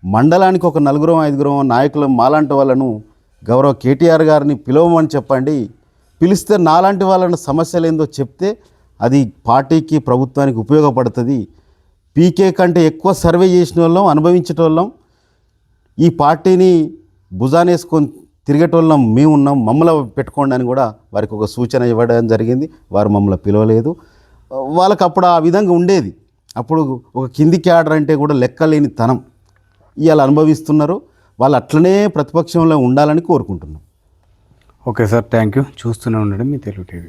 [SPEAKER 2] మండలానికి ఒక 4-5 నాయకులు మాలాంటి వాళ్ళను గౌరవ కేటీఆర్ గారిని పిలవమని చెప్పండి, పిలిస్తే నాలాంటి వాళ్ళని సమస్యలు ఏందో చెప్తే అది పార్టీకి ప్రభుత్వానికి ఉపయోగపడుతుంది. పీకే కంటే ఎక్కువ సర్వే చేసిన వాళ్ళం, అనుభవించేటోళ్ళం, ఈ పార్టీని భుజానేసుకొని తిరిగేటోళ్ళం మేమున్నాం, మమ్మల్ని పెట్టుకోండి అని కూడా వారికి ఒక సూచన ఇవ్వడం జరిగింది. వారు మమ్మల్ని పిలవలేదు. వాళ్ళకి అప్పుడు ఆ విధంగా ఉండేది. అప్పుడు ఒక కింది క్యాడర్ అంటే కూడా లెక్కలేని తనం ఇవాళ అనుభవిస్తున్నారు. వాళ్ళు అట్లనే ప్రతిపక్షంలో ఉండాలని కోరుకుంటున్నాం.
[SPEAKER 1] Okay sir, thank you. చూస్తూనే ఉండండి మీ తెలుగు టీవీ.